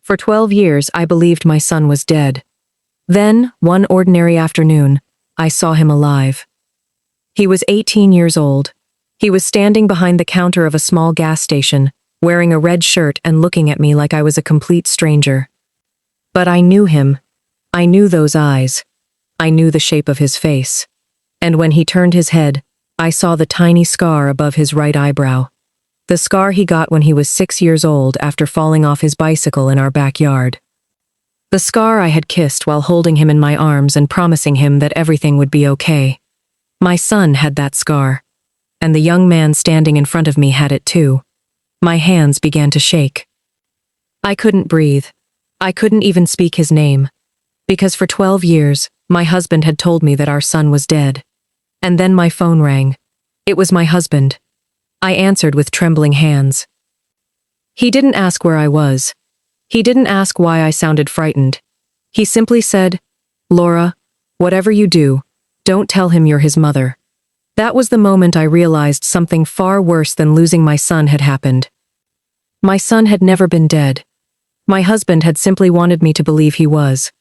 For 12 years, I believed my son was dead. Then, one ordinary afternoon, I saw him alive. He was 18 years old. He was standing behind the counter of a small gas station, wearing a red shirt and looking at me like I was a complete stranger. But I knew him. I knew those eyes. I knew the shape of his face. And when he turned his head, I saw the tiny scar above his right eyebrow. The scar he got when he was 6 years old after falling off his bicycle in our backyard. The scar I had kissed while holding him in my arms and promising him that everything would be okay. My son had that scar. And the young man standing in front of me had it too. My hands began to shake. I couldn't breathe. I couldn't even speak his name. Because for 12 years, my husband had told me that our son was dead. And then my phone rang. It was my husband. I answered with trembling hands. He didn't ask where I was. He didn't ask why I sounded frightened. He simply said, "Laura, whatever you do, don't tell him you're his mother." That was the moment I realized something far worse than losing my son had happened. My son had never been dead. My husband had simply wanted me to believe he was.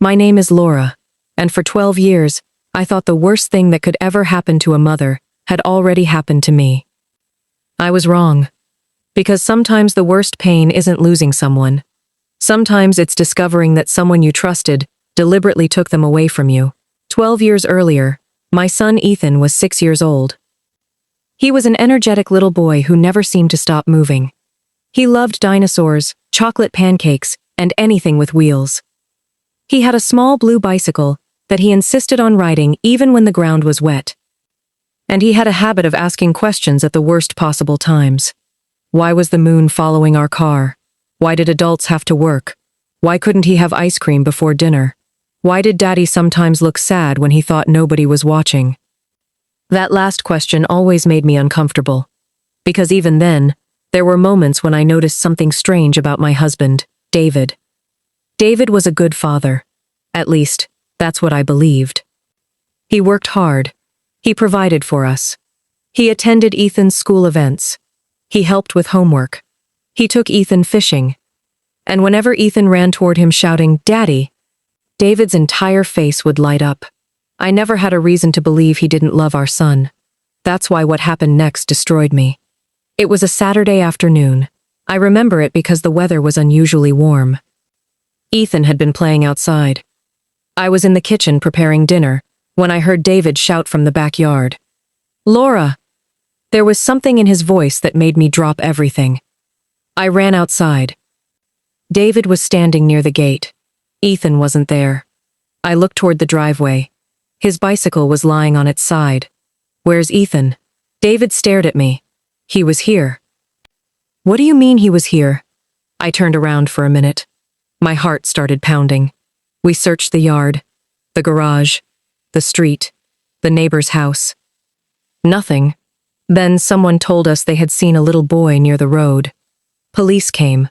My name is Laura, and for 12 years, I thought the worst thing that could ever happen to a mother had already happened to me. I was wrong. Because sometimes the worst pain isn't losing someone. Sometimes it's discovering that someone you trusted deliberately took them away from you. 12 years earlier, my son Ethan was 6 years old. He was an energetic little boy who never seemed to stop moving. He loved dinosaurs, chocolate pancakes, and anything with wheels. He had a small blue bicycle that he insisted on riding even when the ground was wet. And he had a habit of asking questions at the worst possible times. Why was the moon following our car? Why did adults have to work? Why couldn't he have ice cream before dinner? Why did Daddy sometimes look sad when he thought nobody was watching? That last question always made me uncomfortable. Because even then, there were moments when I noticed something strange about my husband, David. David was a good father. At least, that's what I believed. He worked hard. He provided for us. He attended Ethan's school events. He helped with homework. He took Ethan fishing. And whenever Ethan ran toward him shouting, "Daddy," David's entire face would light up. I never had a reason to believe he didn't love our son. That's why what happened next destroyed me. It was a Saturday afternoon. I remember it because the weather was unusually warm. Ethan had been playing outside. I was in the kitchen preparing dinner when I heard David shout from the backyard, "Laura!" There was something in his voice that made me drop everything. I ran outside. David was standing near the gate. Ethan wasn't there. I looked toward the driveway. His bicycle was lying on its side. "Where's Ethan?" David stared at me. "He was here." "What do you mean he was here?" I turned around for a minute. My heart started pounding. We searched the yard, the garage, the street, the neighbor's house. Nothing. Then someone told us they had seen a little boy near the road. Police came.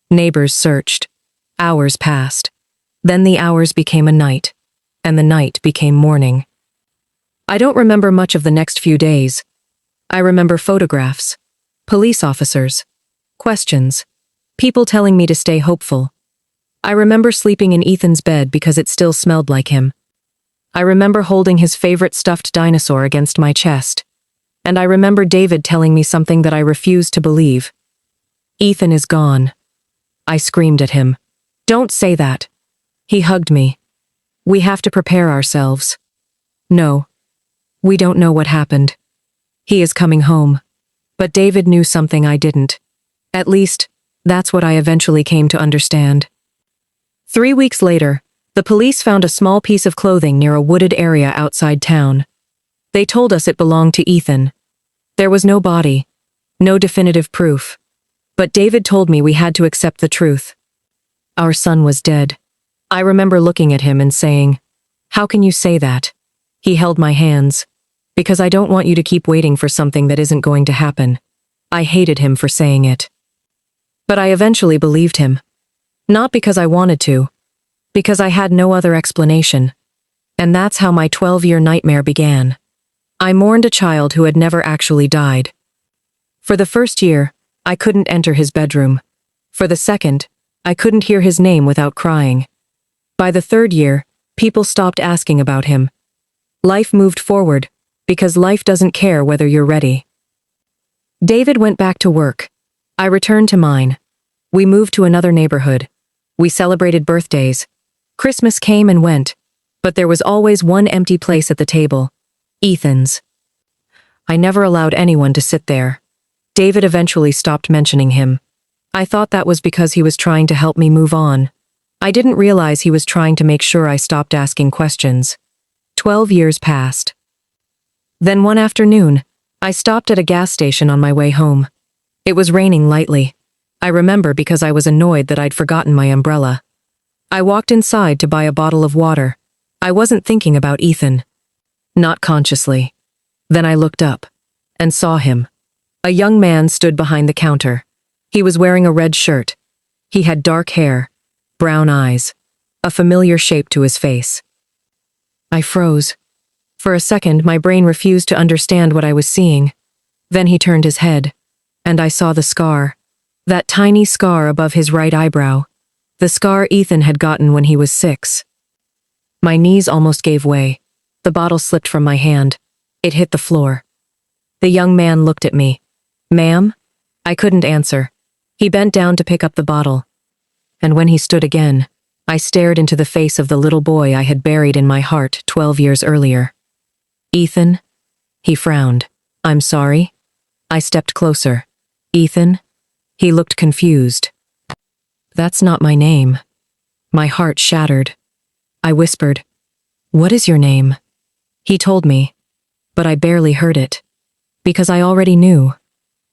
Neighbors searched. Hours passed. Then the hours became a night, and the night became morning. I don't remember much of the next few days. I remember photographs, police officers, questions, people telling me to stay hopeful. I remember sleeping in Ethan's bed because it still smelled like him. I remember holding his favorite stuffed dinosaur against my chest. And I remember David telling me something that I refused to believe. "Ethan is gone." I screamed at him. "Don't say that." He hugged me. "We have to prepare ourselves." "No. We don't know what happened. He is coming home." But David knew something I didn't. At least, that's what I eventually came to understand. 3 weeks later, the police found a small piece of clothing near a wooded area outside town. They told us it belonged to Ethan. There was no body, no definitive proof. But David told me we had to accept the truth. Our son was dead. I remember looking at him and saying, "How can you say that?" He held my hands. "Because I don't want you to keep waiting for something that isn't going to happen." I hated him for saying it. But I eventually believed him. Not because I wanted to. Because I had no other explanation. And that's how my 12-year nightmare began. I mourned a child who had never actually died. For the first year, I couldn't enter his bedroom. For the second, I couldn't hear his name without crying. By the third year, people stopped asking about him. Life moved forward, because life doesn't care whether you're ready. David went back to work. I returned to mine. We moved to another neighborhood. We celebrated birthdays. Christmas came and went, but there was always one empty place at the table. Ethan's. I never allowed anyone to sit there. David eventually stopped mentioning him. I thought that was because he was trying to help me move on. I didn't realize he was trying to make sure I stopped asking questions. 12 years passed. Then one afternoon, I stopped at a gas station on my way home. It was raining lightly. I remember because I was annoyed that I'd forgotten my umbrella. I walked inside to buy a bottle of water. I wasn't thinking about Ethan. Not consciously. Then I looked up and saw him. A young man stood behind the counter. He was wearing a red shirt. He had dark hair, brown eyes, a familiar shape to his face. I froze. For a second, my brain refused to understand what I was seeing. Then he turned his head, and I saw the scar. That tiny scar above his right eyebrow. The scar Ethan had gotten when he was 6. My knees almost gave way. The bottle slipped from my hand. It hit the floor. The young man looked at me. "Ma'am?" I couldn't answer. He bent down to pick up the bottle. And when he stood again, I stared into the face of the little boy I had buried in my heart 12 years earlier. "Ethan?" He frowned. "I'm sorry?" I stepped closer. "Ethan?" He looked confused. "That's not my name." My heart shattered. I whispered, "What is your name?" He told me, but I barely heard it. Because I already knew.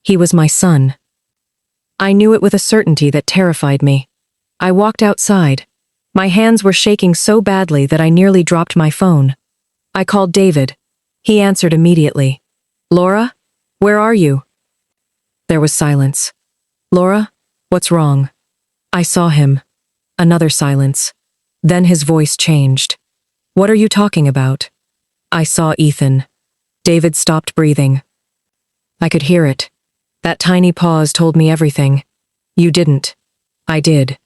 He was my son. I knew it with a certainty that terrified me. I walked outside. My hands were shaking so badly that I nearly dropped my phone. I called David. He answered immediately. "Laura? Where are you?" There was silence. "Laura? What's wrong?" I saw him. Another silence. Then his voice changed. "What are you talking about?" I saw Ethan. David stopped breathing. I could hear it. That tiny pause told me everything. "You didn't." "I did."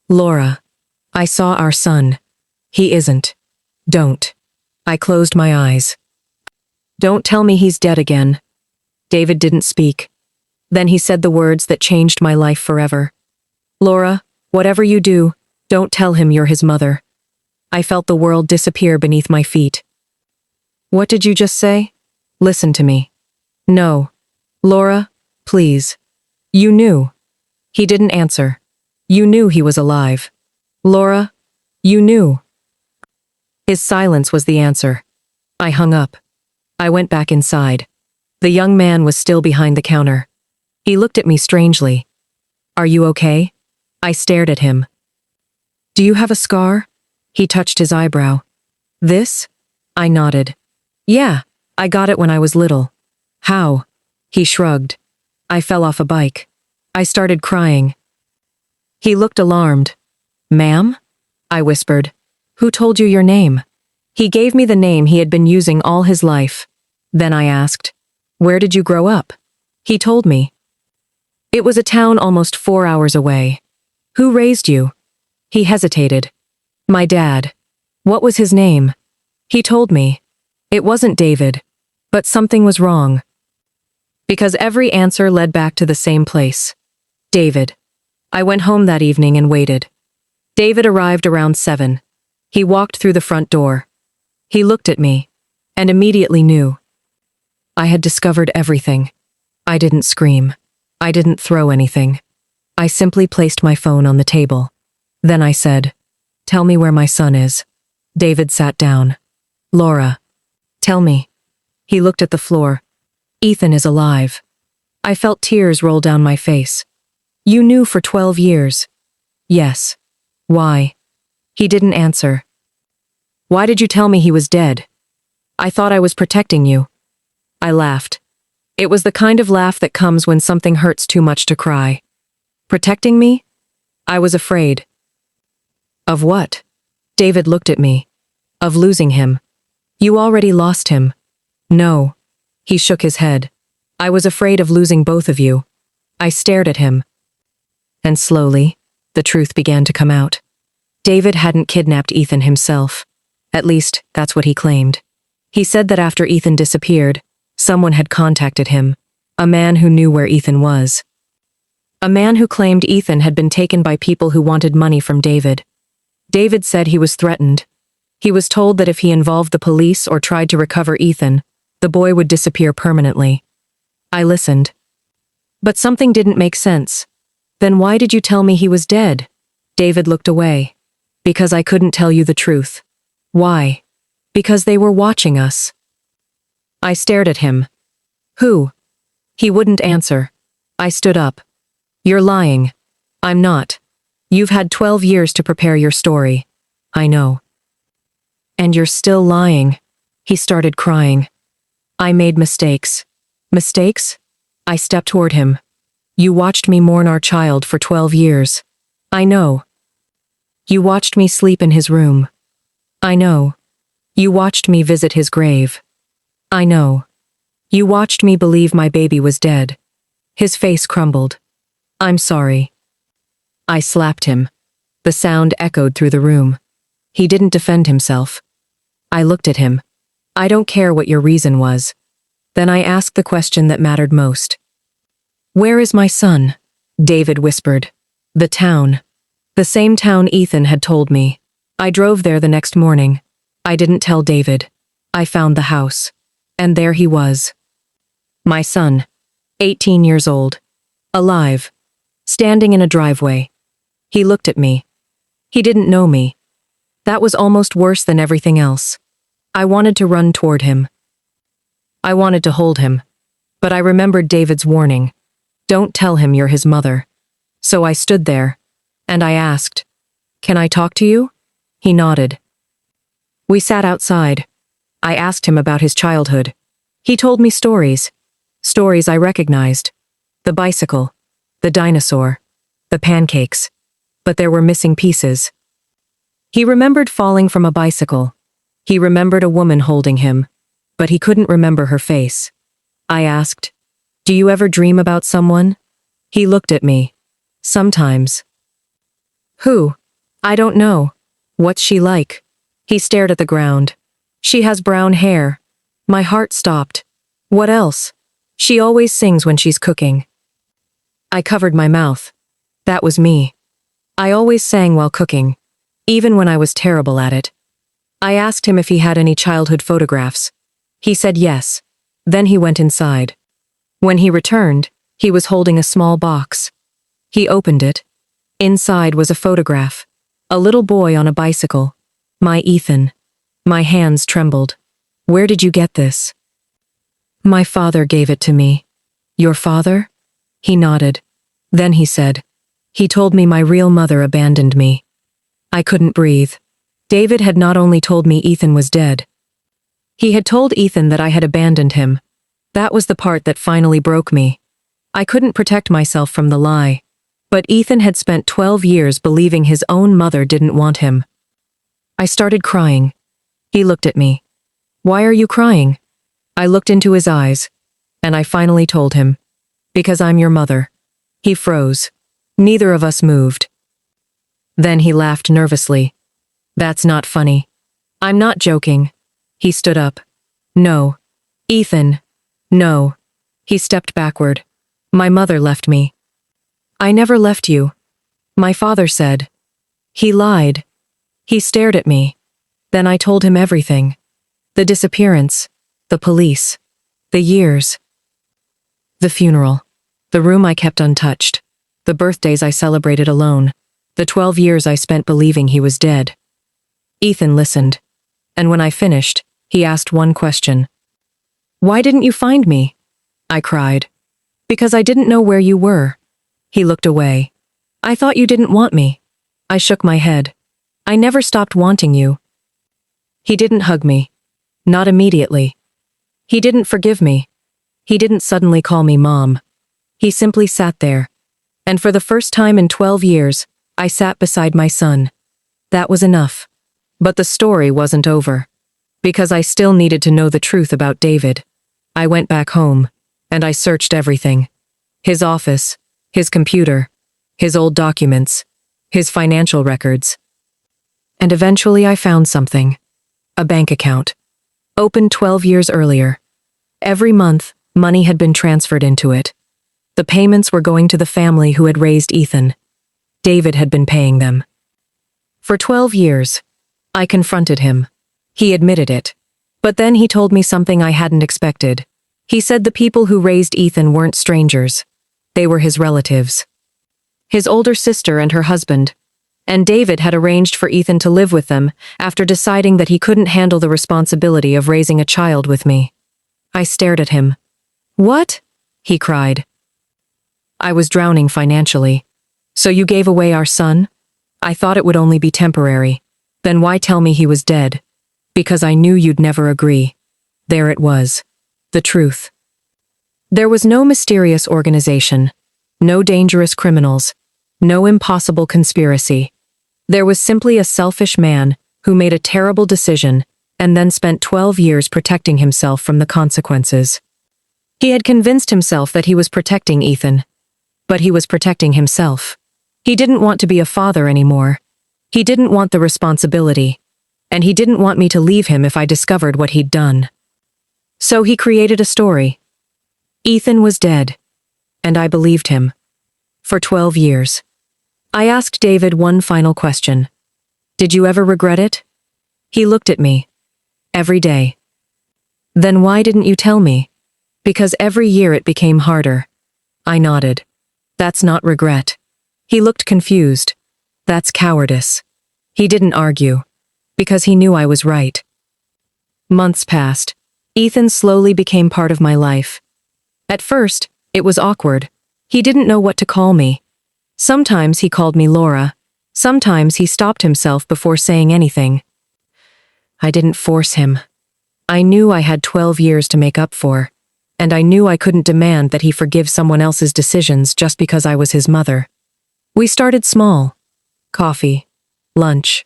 "Laura. I saw our son. He isn't." "Don't." I closed my eyes. "Don't tell me he's dead again." David didn't speak. Then he said the words that changed my life forever. "Laura, whatever you do, don't tell him you're his mother." I felt the world disappear beneath my feet. "What did you just say?" "Listen to me." "No. Laura, please." "You knew." He didn't answer. "You knew he was alive." "Laura, you knew." His silence was the answer. I hung up. I went back inside. The young man was still behind the counter. He looked at me strangely. "Are you okay?" I stared at him. "Do you have a scar?" He touched his eyebrow. "This?" I nodded. "Yeah, I got it when I was little." "How?" He shrugged. "I fell off a bike. I started crying." He looked alarmed. "Ma'am?" I whispered. "Who told you your name?" He gave me the name he had been using all his life. Then I asked, "Where did you grow up?" He told me. It was a town almost 4 hours away. "Who raised you?" He hesitated. "My dad." "What was his name?" He told me. It wasn't David. But something was wrong. Because every answer led back to the same place. David. I went home that evening and waited. David arrived around 7. He walked through the front door. He looked at me, and immediately knew. I had discovered everything. I didn't scream. I didn't throw anything. I simply placed my phone on the table. Then I said, "Tell me where my son is." David sat down. "Laura, tell me." He looked at the floor. "Ethan is alive." I felt tears roll down my face. "You knew for 12 years." "Yes." "Why?" He didn't answer. "Why did you tell me he was dead?" "I thought I was protecting you." I laughed. It was the kind of laugh that comes when something hurts too much to cry. "Protecting me?" I was afraid. "Of what?" David looked at me. "Of losing him." "You already lost him." "No." He shook his head. "I was afraid of losing both of you." I stared at him. And slowly, the truth began to come out. David hadn't kidnapped Ethan himself. At least, that's what he claimed. He said that after Ethan disappeared, someone had contacted him, a man who knew where Ethan was. A man who claimed Ethan had been taken by people who wanted money from David. David said he was threatened. He was told that if he involved the police or tried to recover Ethan, the boy would disappear permanently. I listened. But something didn't make sense. Then why did you tell me he was dead? David looked away. Because I couldn't tell you the truth. Why? Because they were watching us. I stared at him. Who? He wouldn't answer. I stood up. You're lying. I'm not. You've had 12 years to prepare your story. I know. And you're still lying. He started crying. I made mistakes. Mistakes? I stepped toward him. You watched me mourn our child for 12 years. I know. You watched me sleep in his room. I know. You watched me visit his grave. I know. You watched me believe my baby was dead. His face crumbled. I'm sorry. I slapped him. The sound echoed through the room. He didn't defend himself. I looked at him. I don't care what your reason was. Then I asked the question that mattered most. Where is my son? David whispered. The town. The same town Ethan had told me. I drove there the next morning. I didn't tell David. I found the house. And there he was. My son. 18 years old. Alive. Standing in a driveway. He looked at me. He didn't know me. That was almost worse than everything else. I wanted to run toward him. I wanted to hold him. But I remembered David's warning. Don't tell him you're his mother. So I stood there. And I asked, Can I talk to you? He nodded. We sat outside. I asked him about his childhood. He told me stories. Stories I recognized. The bicycle. The dinosaur. The pancakes. But there were missing pieces. He remembered falling from a bicycle. He remembered a woman holding him. But he couldn't remember her face. I asked, Do you ever dream about someone? He looked at me. Sometimes. Who? I don't know. What's she like? He stared at the ground. She has brown hair. My heart stopped. What else? She always sings when she's cooking. I covered my mouth. That was me. I always sang while cooking, even when I was terrible at it. I asked him if he had any childhood photographs. He said yes. Then he went inside. When he returned, he was holding a small box. He opened it. Inside was a photograph. A little boy on a bicycle. My Ethan. My hands trembled. Where did you get this? My father gave it to me. Your father? He nodded. Then he said, He told me my real mother abandoned me. I couldn't breathe. David had not only told me Ethan was dead. He had told Ethan that I had abandoned him. That was the part that finally broke me. I couldn't protect myself from the lie. But Ethan had spent 12 years believing his own mother didn't want him. I started crying. He looked at me. Why are you crying? I looked into his eyes. And I finally told him. Because I'm your mother. He froze. Neither of us moved. Then he laughed nervously. That's not funny. I'm not joking. He stood up. No. Ethan. No. He stepped backward. My mother left me. I never left you. My father said. He lied. He stared at me. Then I told him everything. The disappearance. The police. The years. The funeral. The room I kept untouched. The birthdays I celebrated alone. The 12 years I spent believing he was dead. Ethan listened. And when I finished, he asked one question. Why didn't you find me? I cried. Because I didn't know where you were. He looked away. I thought you didn't want me. I shook my head. I never stopped wanting you. He didn't hug me. Not immediately. He didn't forgive me. He didn't suddenly call me mom. He simply sat there. And for the first time in 12 years, I sat beside my son. That was enough. But the story wasn't over. Because I still needed to know the truth about David. I went back home, and I searched everything. His office, his computer, his old documents. his financial records. And eventually I found something. A bank account. Opened 12 years earlier. Every month, money had been transferred into it. The payments were going to the family who had raised Ethan. David had been paying them. For 12 years, I confronted him. He admitted it. But then he told me something I hadn't expected. He said the people who raised Ethan weren't strangers. They were his relatives. His older sister and her husband. And David had arranged for Ethan to live with them after deciding that he couldn't handle the responsibility of raising a child with me. I stared at him. "What?" he cried. "I was drowning financially. So you gave away our son? I thought it would only be temporary. Then why tell me he was dead? Because I knew you'd never agree." There it was. The truth. There was no mysterious organization. No dangerous criminals. No impossible conspiracy. There was simply a selfish man who made a terrible decision and then spent 12 years protecting himself from the consequences. He had convinced himself that he was protecting Ethan. But he was protecting himself. He didn't want to be a father anymore. He didn't want the responsibility. And he didn't want me to leave him if I discovered what he'd done. So he created a story. Ethan was dead. And I believed him. For 12 years. I asked David one final question. "Did you ever regret it?" He looked at me. "Every day." "Then why didn't you tell me?" "Because every year it became harder." I nodded. "That's not regret." He looked confused. "That's cowardice." He didn't argue. Because he knew I was right. Months passed. Ethan slowly became part of my life. At first, it was awkward. He didn't know what to call me. Sometimes he called me Laura. Sometimes he stopped himself before saying anything. I didn't force him. I knew I had 12 years to make up for. And I knew I couldn't demand that he forgive someone else's decisions just because I was his mother. We started small. Coffee. Lunch.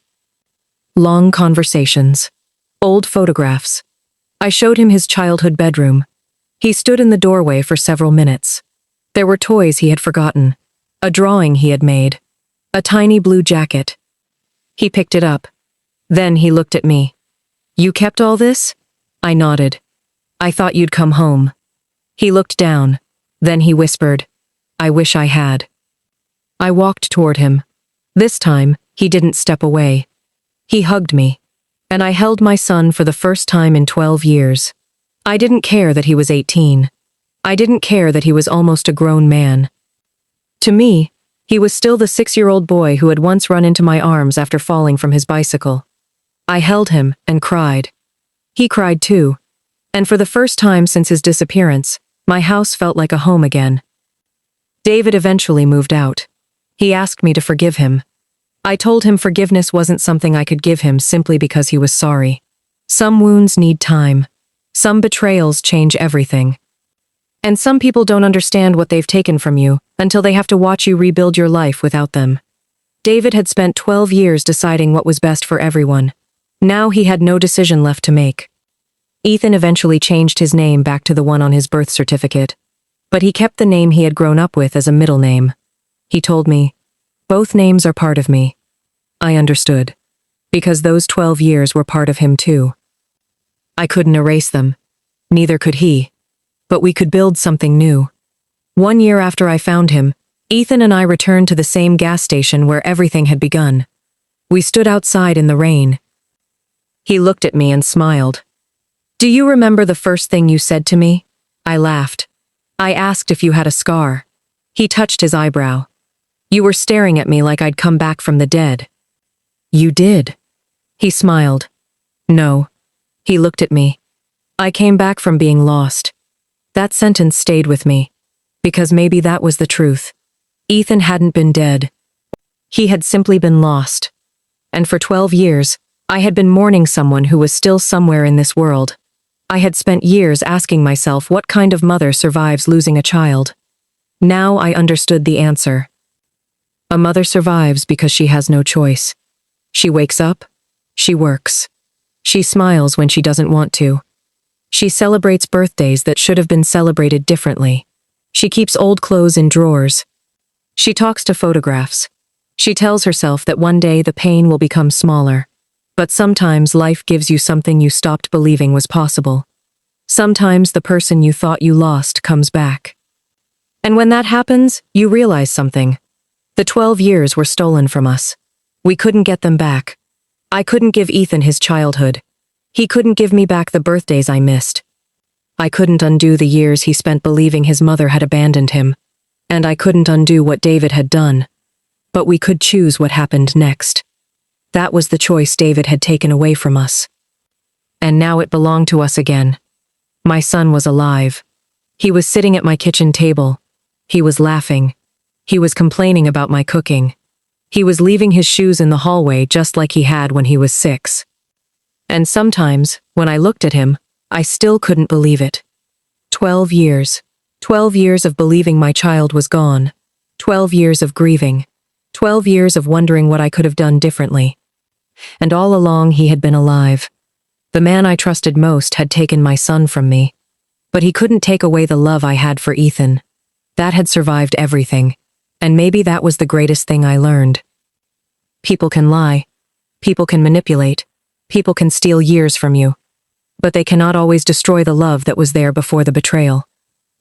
Long conversations. Old photographs. I showed him his childhood bedroom. He stood in the doorway for several minutes. There were toys he had forgotten. A drawing he had made. A tiny blue jacket. He picked it up. Then he looked at me. "You kept all this?" I nodded. "I thought you'd come home." He looked down. Then he whispered, "I wish I had." I walked toward him. This time, he didn't step away. He hugged me. And I held my son for the first time in 12 years. I didn't care that he was 18. I didn't care that he was almost a grown man. To me, he was still the 6-year-old boy who had once run into my arms after falling from his bicycle. I held him and cried. He cried too. And for the first time since his disappearance, my house felt like a home again. David eventually moved out. He asked me to forgive him. I told him forgiveness wasn't something I could give him simply because he was sorry. Some wounds need time. Some betrayals change everything. And some people don't understand what they've taken from you until they have to watch you rebuild your life without them. David had spent 12 years deciding what was best for everyone. Now he had no decision left to make. Ethan eventually changed his name back to the one on his birth certificate. But he kept the name he had grown up with as a middle name. He told me, "Both names are part of me." I understood. Because those 12 years were part of him too. I couldn't erase them. Neither could he. But we could build something new. 1 year after I found him, Ethan and I returned to the same gas station where everything had begun. We stood outside in the rain. He looked at me and smiled. "Do you remember the first thing you said to me?" I laughed. "I asked if you had a scar." He touched his eyebrow. "You were staring at me like I'd come back from the dead." "You did." He smiled. "No." He looked at me. "I came back from being lost." That sentence stayed with me. Because maybe that was the truth. Ethan hadn't been dead. He had simply been lost. And for 12 years, I had been mourning someone who was still somewhere in this world. I had spent years asking myself what kind of mother survives losing a child. Now I understood the answer. A mother survives because she has no choice. She wakes up. She works. She smiles when she doesn't want to. She celebrates birthdays that should have been celebrated differently. She keeps old clothes in drawers. She talks to photographs. She tells herself that one day the pain will become smaller. But sometimes life gives you something you stopped believing was possible. Sometimes the person you thought you lost comes back. And when that happens, you realize something. The 12 years were stolen from us. We couldn't get them back. I couldn't give Ethan his childhood. He couldn't give me back the birthdays I missed. I couldn't undo the years he spent believing his mother had abandoned him. And I couldn't undo what David had done. But we could choose what happened next. That was the choice David had taken away from us. And now it belonged to us again. My son was alive. He was sitting at my kitchen table. He was laughing. He was complaining about my cooking. He was leaving his shoes in the hallway just like he had when he was 6. And sometimes, when I looked at him, I still couldn't believe it. 12 years. 12 years of believing my child was gone. 12 years of grieving. 12 years of wondering what I could have done differently. And all along he had been alive. The man I trusted most had taken my son from me. But he couldn't take away the love I had for Ethan. That had survived everything. And maybe that was the greatest thing I learned. People can lie. People can manipulate. People can steal years from you. But they cannot always destroy the love that was there before the betrayal.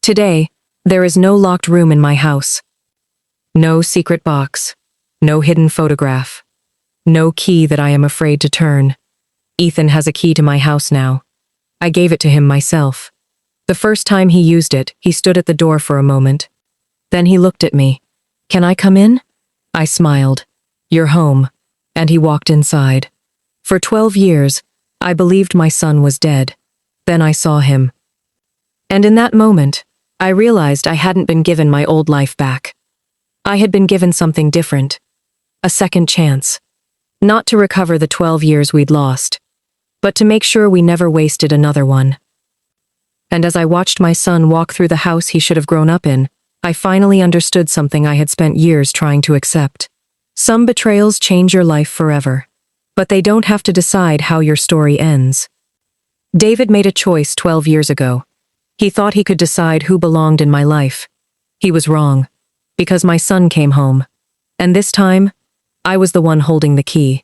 Today, there is no locked room in my house. No secret box. No hidden photograph. No key that I am afraid to turn. Ethan has a key to my house now. I gave it to him myself. The first time he used it, he stood at the door for a moment. Then he looked at me. "Can I come in?" I smiled. "You're home." And he walked inside. For 12 years, I believed my son was dead. Then I saw him. And in that moment, I realized I hadn't been given my old life back. I had been given something different. A second chance. Not to recover the 12 years we'd lost, but to make sure we never wasted another one. And as I watched my son walk through the house he should have grown up in, I finally understood something I had spent years trying to accept. Some betrayals change your life forever, but they don't have to decide how your story ends. David made a choice 12 years ago. He thought he could decide who belonged in my life. He was wrong, because my son came home. And this time, I was the one holding the key.